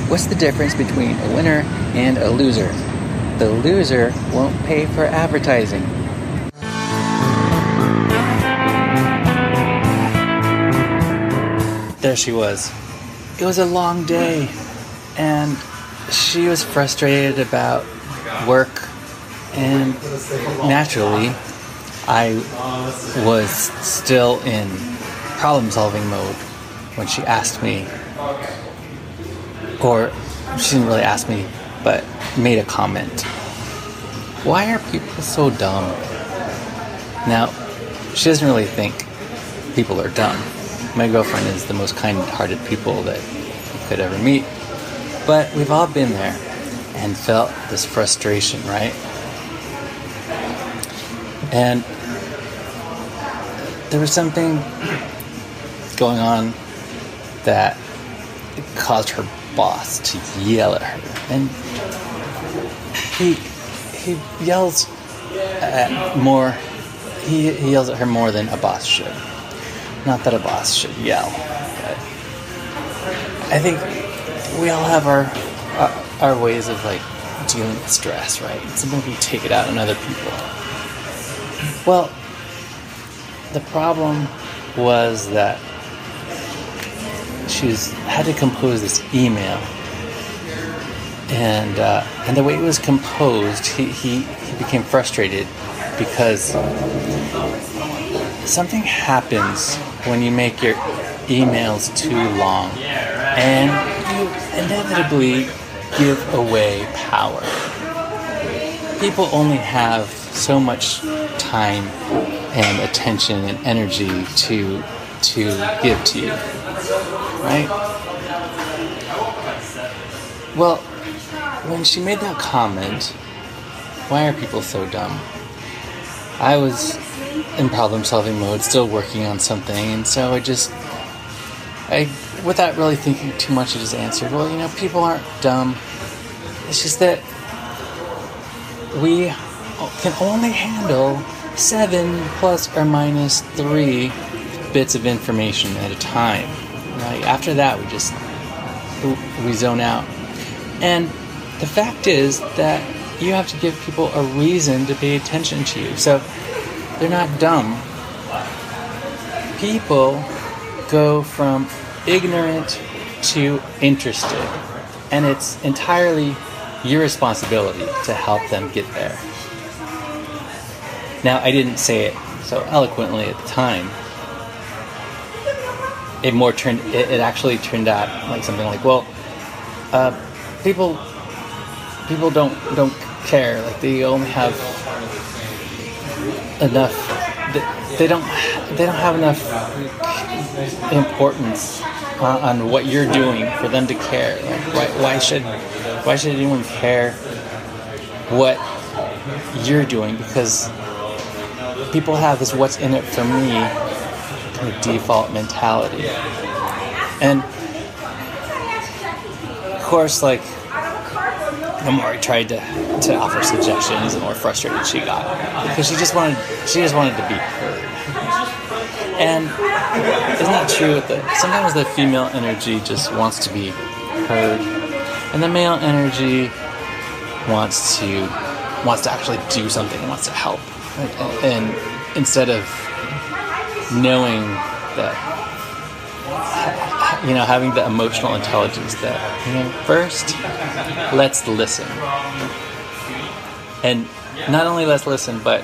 What's the difference between a winner and a loser? The loser won't pay for advertising. There she was. It was a long day, and she was frustrated about work, and naturally, I was still in problem-solving mode when she asked me, or she didn't really ask me, but made a comment. Why are people so dumb? Now, she doesn't really think people are dumb. My girlfriend is the most kind-hearted people that you could ever meet, but we've all been there and felt this frustration, right? And there was something going on that caused her boss to yell at her, and he yells at more. He yells at her more than a boss should. Not that a boss should yell, but I think we all have our ways of like dealing with stress, right? Sometimes we take it out on other people. Well, the problem was that she had to compose this email, and the way it was composed, he became frustrated because something happens when you make your emails too long, and you inevitably give away power. People only have so much time and attention and energy to give to you, right? Well, when she made that comment, why are people so dumb? I was in problem-solving mode, still working on something, and so I, without really thinking too much, I just answered, well, people aren't dumb. It's just that we can only handle 7 plus or minus 3 bits of information at a time. Right? After that, we zone out. And the fact is that you have to give people a reason to pay attention to you. So they're not dumb. People go from ignorant to interested, and it's entirely your responsibility to help them get there. Now, I didn't say it so eloquently at the time. It actually turned out like something like, people don't care. Like, they only have enough. They don't have enough importance on what you're doing for them to care. Like, why should anyone care what you're doing? Because people have this "what's in it for me" kind of default mentality, and of course, like, the more I tried to offer suggestions, the more frustrated she got, because she just wanted to be heard. And isn't that true? Sometimes the female energy just wants to be heard, and the male energy wants to actually do something, wants to help. Right? And instead of knowing that, having the emotional intelligence that, first, let's listen. And not only let's listen, but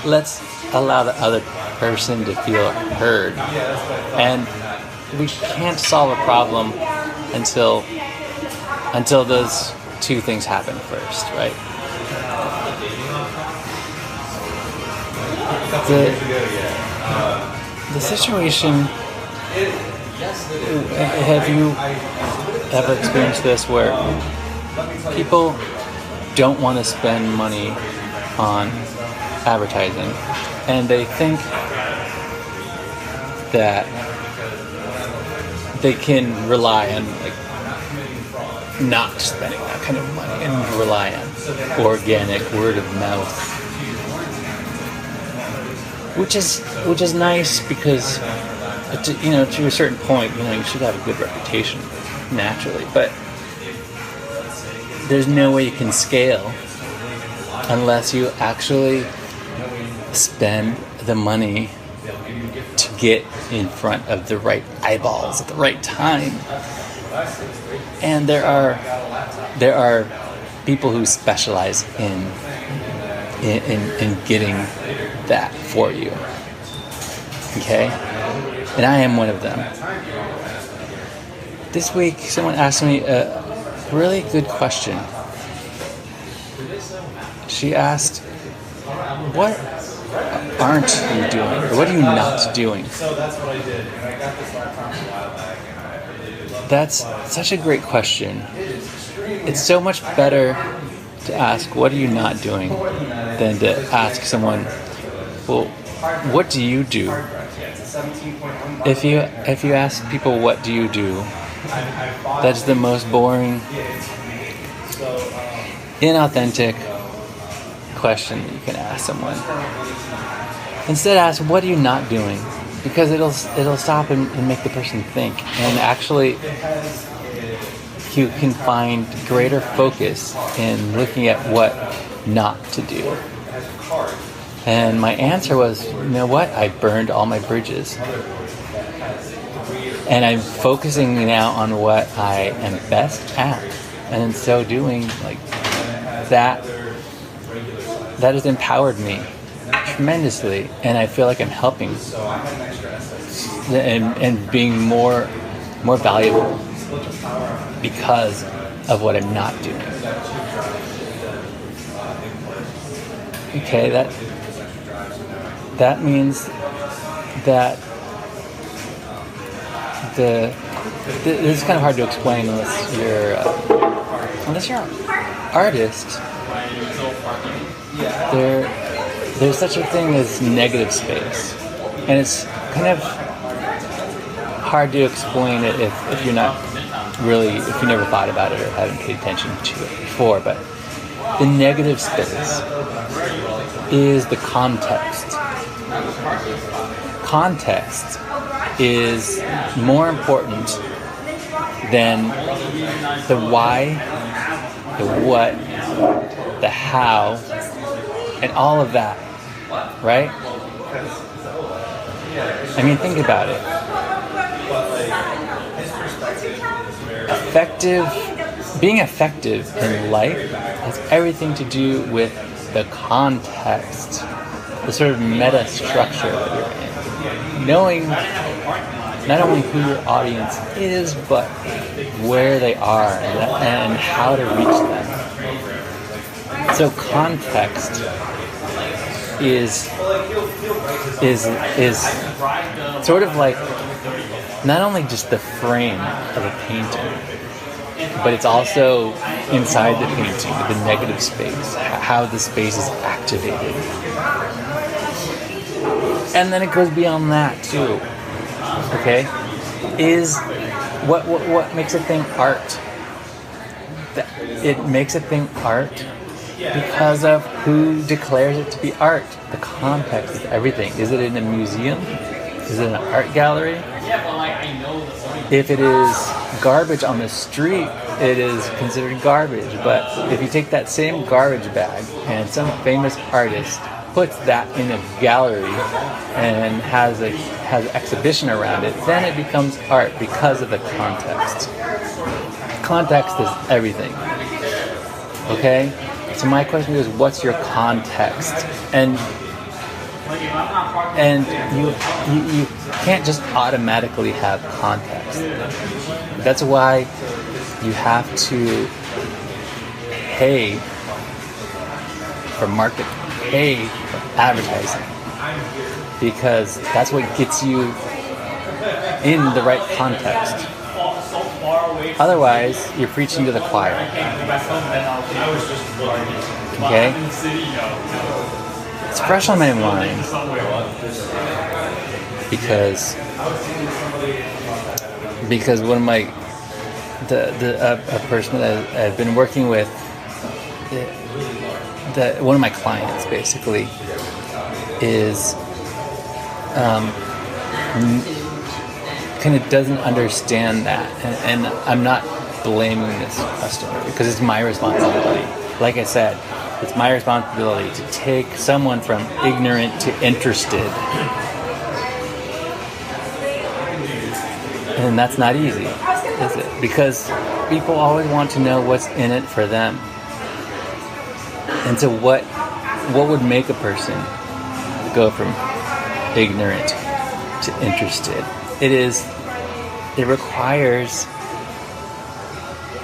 let's allow the other person to feel heard. And we can't solve a problem until those two things happen first, right? The situation, have you ever experienced this, where people don't want to spend money on advertising, and they think that they can rely on not spending that kind of money and rely on organic word of mouth, which is nice, because to a certain point, you should have a good reputation naturally. But there's no way you can scale unless you actually spend the money to get in front of the right eyeballs at the right time. And there are people who specialize in getting that for you. Okay? And I am one of them. This week, someone asked me a really good question. She asked, what aren't you doing? Or what are you not doing? That's such a great question. It's so much better to ask, what are you not doing, than to ask someone, well, what do you do? If you ask people, what do you do, that's the most boring, inauthentic question that you can ask someone. Instead, ask, what are you not doing? Because it'll stop and make the person think. And actually, you can find greater focus in looking at what not to do. And my answer was, you know what? I burned all my bridges. And I'm focusing now on what I am best at. And in so doing, like, that has empowered me tremendously. And I feel like I'm helping and being more valuable because of what I'm not doing. Okay, that means that this is kind of hard to explain unless you're an artist. There's such a thing as negative space, and it's kind of hard to explain it if you're not really, if you never thought about it or haven't paid attention to it before. But the negative space is the context. Context is more important than the why, the what, the how, and all of that, right? I mean, think about it. Being effective in life has everything to do with the context, the sort of meta structure that you're in. Knowing not only who your audience is, but where they are and how to reach them. So context is sort of like not only just the frame of a painting, but it's also inside the painting, the negative space, how the space is activated. And then it goes beyond that too. Okay? Is what makes a thing art? It makes a thing art because of who declares it to be art. The context is everything. Is it in a museum? Is it in an art gallery? If it is garbage on the street, it is considered garbage. But if you take that same garbage bag and some famous artist puts that in a gallery and has an exhibition around it, then it becomes art because of the context. Context is everything. Okay? So my question is, what's your context? And you can't just automatically have context. That's why you have to pay for marketing, pay for advertising, because that's what gets you in the right context. Otherwise, you're preaching to the choir. Okay? It's fresh on my mind because one of my a person that I've been working with, one of my clients basically is kind of doesn't understand that, and I'm not blaming this customer because it's my responsibility. Like I said, it's my responsibility to take someone from ignorant to interested. And that's not easy, is it? Because people always want to know what's in it for them. And so what would make a person go from ignorant to interested? It requires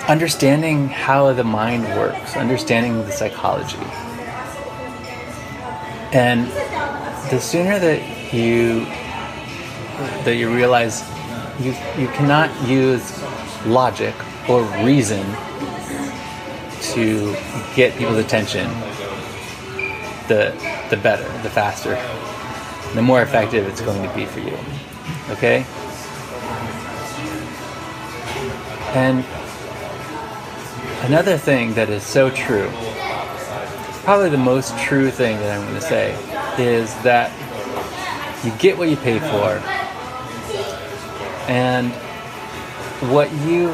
understanding how the mind works, understanding the psychology. And the sooner that you realize you cannot use logic or reason to get people's attention, the better, the faster, the more effective it's going to be for you. Okay? And another thing that is so true, probably the most true thing that I'm going to say, is that you get what you pay for, and what you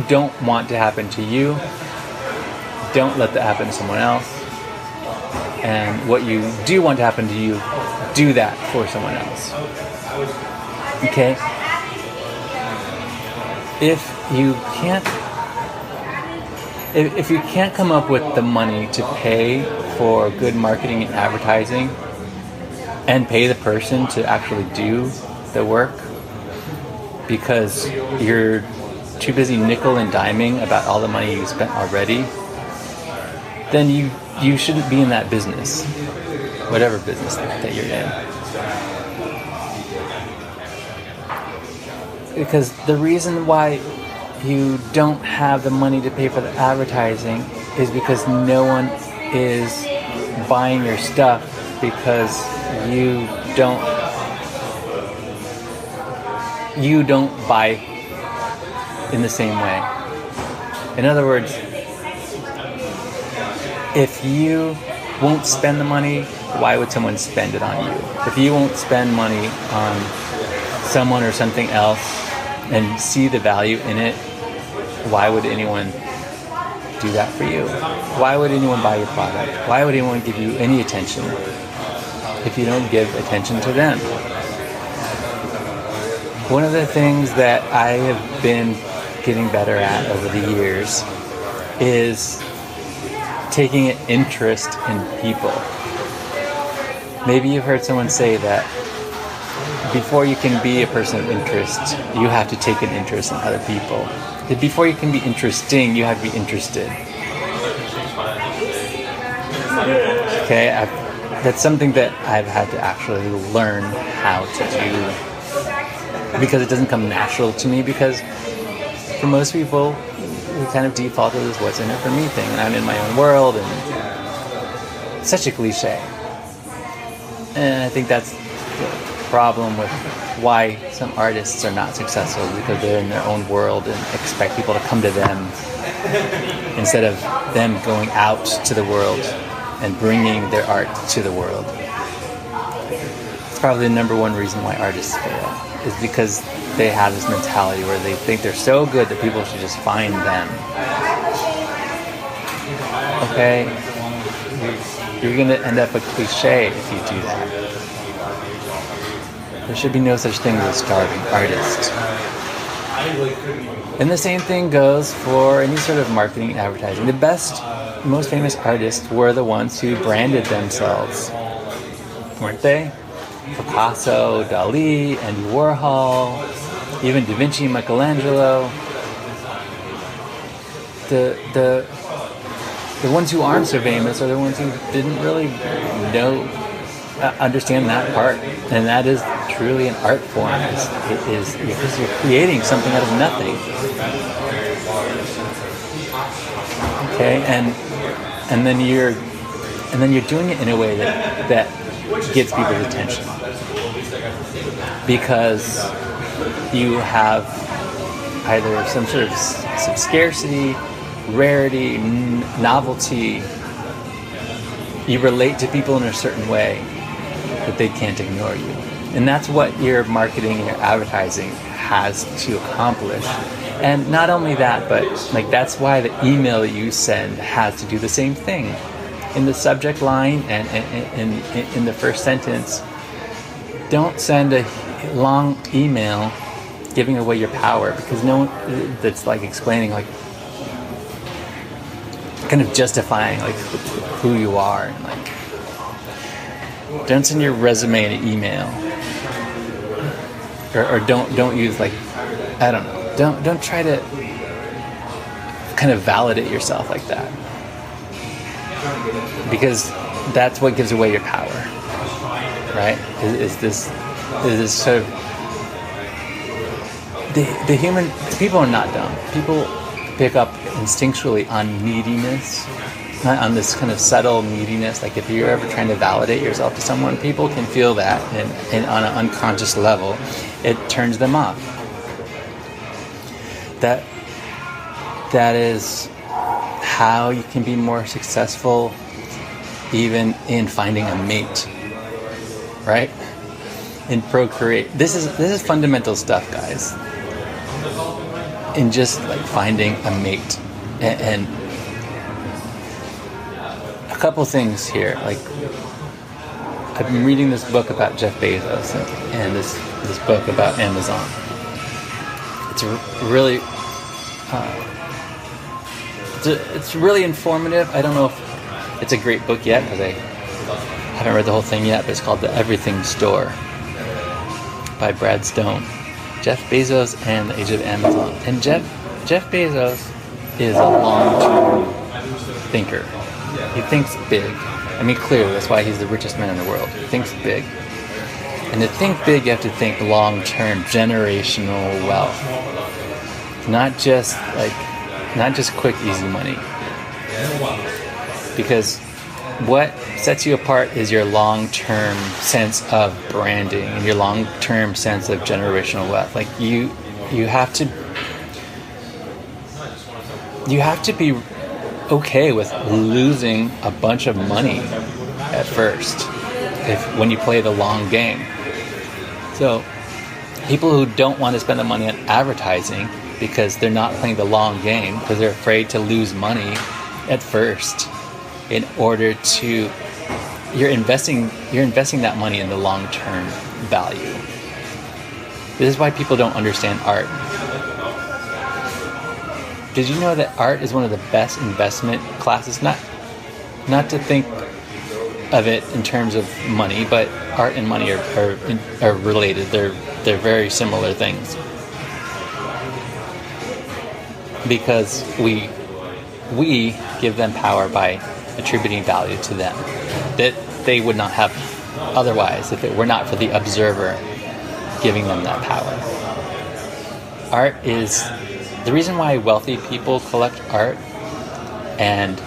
don't want to happen to you, don't let that happen to someone else. And what you do want to happen to you, do that for someone else. Okay? If you can't come up with the money to pay for good marketing and advertising and pay the person to actually do the work because you're too busy nickel and diming about all the money you spent already, then you shouldn't be in that business, whatever business that you're in. Because the reason why you don't have the money to pay for the advertising is because no one is buying your stuff because you don't buy in the same way. In other words, if you won't spend the money, why would someone spend it on you? If you won't spend money on someone or something else and see the value in it, why would anyone do that for you? Why would anyone buy your product? Why would anyone give you any attention if you don't give attention to them? One of the things that I have been getting better at over the years is taking an interest in people. Maybe you've heard someone say that before you can be a person of interest, you have to take an interest in other people. Before you can be interesting, you have to be interested. Okay, that's something that I've had to actually learn how to do because it doesn't come natural to me, because for most people, we kind of default to this what's in it for me thing, and I'm in my own world, and it's such a cliche. And I think that's the problem with why some artists are not successful, because they're in their own world and expect people to come to them instead of them going out to the world and bringing their art to the world. It's probably the number one reason why artists fail, is because they have this mentality where they think they're so good that people should just find them. Okay? You're going to end up a cliche if you do that. There should be no such thing as a starving artist. And the same thing goes for any sort of marketing and advertising. The best, most famous artists were the ones who branded themselves, weren't they? Picasso, Dali, Andy Warhol, even Da Vinci, Michelangelo. The ones who aren't so famous are the ones who didn't really understand that part, and that is truly an art form. It is because you're creating something out of nothing. Okay, and then you're doing it in a way that gets people's attention, because you have either some sort of some scarcity, rarity, novelty. You relate to people in a certain way that they can't ignore you. And that's what your marketing and your advertising has to accomplish. And not only that, but like that's why the email that you send has to do the same thing. In the subject line and in the first sentence, don't send a long email giving away your power, because no one that's like explaining, like kind of justifying like who you are, and like don't send your resume in an email, or don't use like, I don't know, don't try to kind of validate yourself like that, because that's what gives away your power, right? Is this sort of the people are not dumb. People pick up instinctually on neediness, on this kind of subtle neediness. Like if you're ever trying to validate yourself to someone, people can feel that, and on an unconscious level, it turns them off. That is how you can be more successful, even in finding a mate, right? In procreate. This is fundamental stuff, guys. In just like finding a mate, and a couple things here. Like I've been reading this book about Jeff Bezos and this book about Amazon. It's really it's really informative. I don't know if it's a great book yet because I haven't read the whole thing yet, but it's called The Everything Store by Brad Stone. Jeff Bezos and the Age of Amazon. And Jeff Bezos is a long-term thinker. He thinks big. I mean, clearly, that's why he's the richest man in the world. He thinks big. And to think big, you have to think long-term, generational wealth. Not just quick, easy money. Because what sets you apart is your long-term sense of branding and your long-term sense of generational wealth. Like you have to be okay with losing a bunch of money at first when you play the long game. So people who don't want to spend the money on advertising because they're not playing the long game, because they're afraid to lose money at first, in order to, you're investing that money in the long-term value. This is why people don't understand art. Did you know that art is one of the best investment classes? Not to think of it in terms of money, but art and money are related. They're very similar things, because we give them power by attributing value to them that they would not have otherwise if it were not for the observer giving them that power. Art is the reason why wealthy people collect art and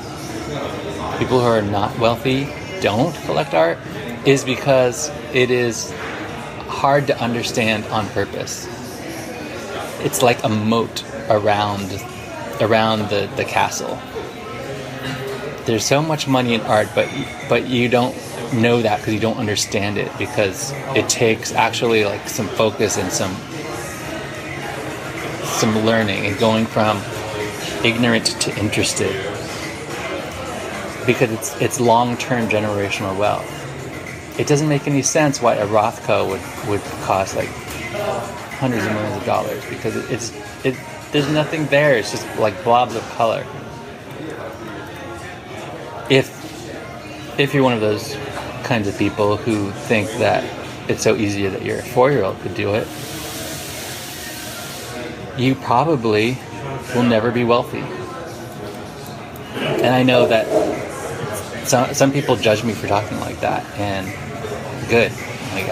people who are not wealthy don't collect art, is because it is hard to understand on purpose. It's like a moat around the castle. There's so much money in art, but you don't know that because you don't understand it, because it takes actually like some focus and some learning and going from ignorant to interested, because it's long-term generational wealth. It doesn't make any sense why a Rothko would cost like hundreds of millions of dollars, because there's nothing there. It's just like blobs of color. If you're one of those kinds of people who think that it's so easy that your 4-year-old could do it, you probably will never be wealthy. And I know that some people judge me for talking like that, and good. Like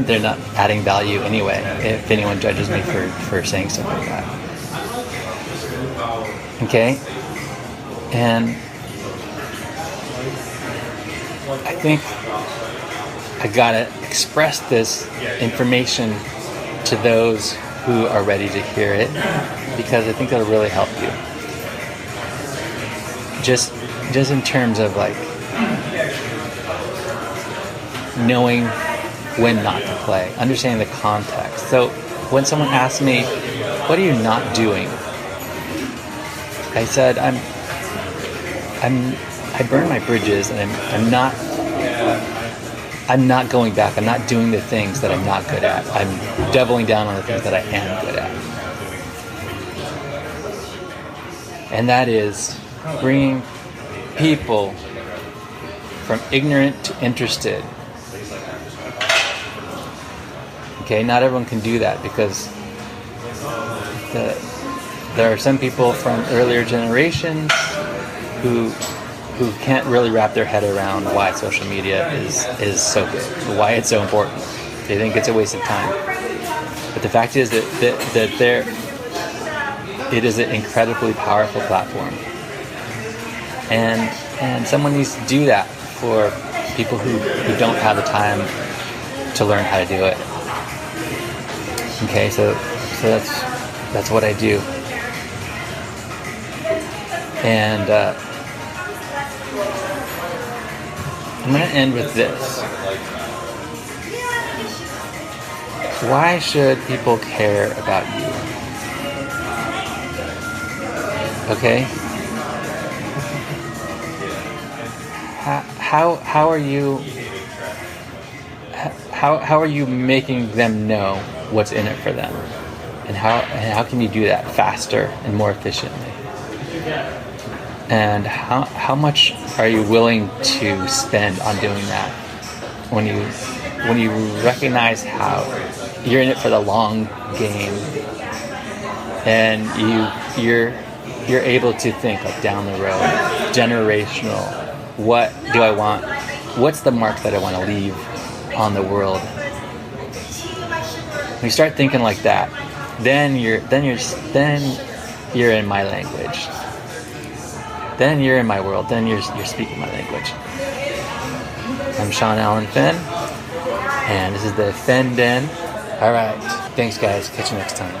they're not adding value anyway, if anyone judges me for saying something like that. Okay? And I think I gotta express this information to those who are ready to hear it, because I think it'll really help you. Just in terms of like knowing when not to play, understanding the context. So when someone asks me, what are you not doing? I said, I burn my bridges, and I'm not going back. I'm not doing the things that I'm not good at. I'm doubling down on the things that I am good at. And that is bringing people from ignorant to interested. Okay, not everyone can do that, because there are some people from earlier generations who can't really wrap their head around why social media is so good, why it's so important. They think it's a waste of time. But the fact is that it is an incredibly powerful platform. And someone needs to do that for people who don't have the time to learn how to do it. Okay, so that's what I do. And I'm going to end with this. Why should people care about you? Okay? How are you making them know what's in it for them? And how can you do that faster and more efficiently? And how much are you willing to spend on doing that? When you recognize how you're in it for the long game, and you're able to think like down the road, generational. What do I want? What's the mark that I want to leave on the world? When you start thinking like that, then you're in my language. Then you're in my world. Then you're speaking my language. I'm Sean Allen Fenn, and this is the Fenn Den. All right. Thanks, guys. Catch you next time.